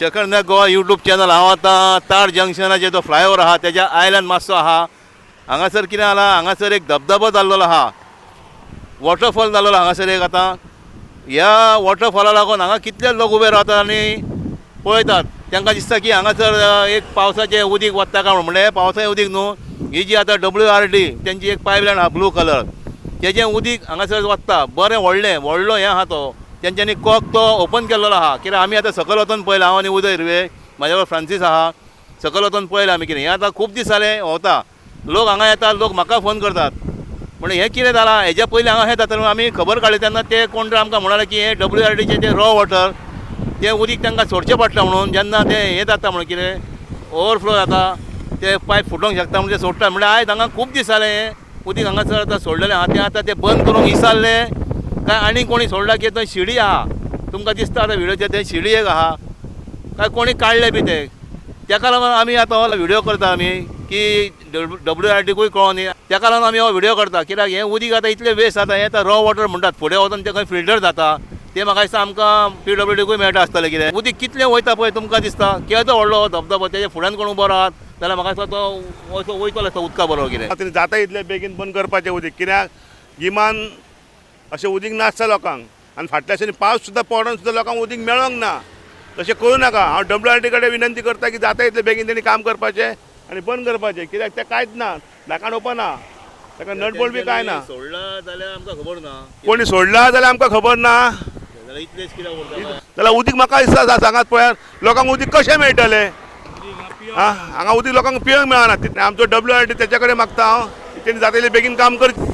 Second Goa YouTube channel हांव आतां तार जंक्शनाचेर जो फ्लायओवर आहा तेज्या आयल्यान मातसो आहा. हांगासर कितें जाला, हांगासर एक धबधबो जाल्लो आहा, वॉटरफॉल जाल्लो हांगासर एक. आतां ह्या वॉटरफॉला लागून हांगा कितले लोक उबे रावतात आनी पळयतात. तांकां दिसता की हांगासर एक पावसाचें उदीक वता काय म्हणलें. पावसाचें उदीक न्हू, ही जी आतां WRD तेंची एक पायपलायन आहा ब्लू कलर, तेजें उदीक हांगासर वता. बरें व्हडलो हें आहा तो, तेंच्यांनी कॉक तो ओपन केल्लो आहा. कित्याक आमी आतां सकयल वचून पळयलां, हांव आनी उदय हिरवे, म्हाज्या बरोबर फ्रांसीस आहा. सकयल वचून पळयलां आमी कितें. हें आतां खूब दीस जाले वता, लोक हांगा येतात, लोक म्हाका फोन करतात. म्हणून हें कितें जालां, हेज्या पयलीं हांगा हें जाता आमी खबर काडली तेन्ना ते कोण तरी आमकां म्हणलें की हें WRDचें तें रॉ वॉटर तें उदीक तांकां सोडचें पडटा म्हणून. जेन्ना तें हें जाता म्हणून कितें ओवरफ्लो जाता, ते पायप फुटोंक शकता म्हणून ते सोडटा. म्हणल्यार आयज हांगा खूब दीस जाले हें उदीक हांगासर आतां सोडलेलें आहा. तें आतां तें बंद करूंक विसरले काय आनी कोणी सोडला की थंय शिडी आहा. तुमकां दिसता आतां व्हिडिओचेर थंय शिडी एक आहा काय कोणी काडले बी ते. ताका लागून आमी आतां हो व्हिडिओ करता आमी की WRDकूय कळोन ताका लागून आमी हो व्हिडिओ करता. कित्याक हें उदीक आतां इतलें वेस्ट जाता. हें आतां रॉ वॉटर म्हणटात, फुडें वचून तें खंय फिल्टर जाता. ते म्हाका दिसता आमकां PWDकूय मेळटा आसतलें. कितें उदीक कितलें वयता पळय तुमकां दिसता. केदो व्हडलो धबधबो, तेजे फुड्यान कोण उबो रावत जाल्यार म्हाका दिसता तो वयतलो आसता उदका बरोबर. कितें जाता इतलें बेगीन बंद करपाचें उदीक, कित्याक गिमान अशें उदीक नासता लोकांक. आनी फाटल्या दिसांनी पावस सुद्दां पडोन सुद्दां लोकांक उदीक मेळोंक ना. तशें करूं नाका. हांव WRD कडेन विनंती करता की जाता इतलें बेगीन तेणी काम करपाचें आनी बंद करपाचें. कित्याक तें कांयच ना, दाकाण ओपन आहा, ताका नटबोल्ट बी कांय ना. सोडला जाल्यार आमकां खबर ना. कोणी सोडला जाल्यार आमकां खबर ना. जाल्यार इतलेंच कित्याक उरता. जाल्यार उदीक म्हाका दिसता सांगात पळयात, लोकांक उदीक कशें मेळटलें. हांगा उदीक लोकांक पिवंक मेळना. आमचो WRD तेच्या कडेन मागता हांव, तेणी जाता इतलें बेगीन काम करचें.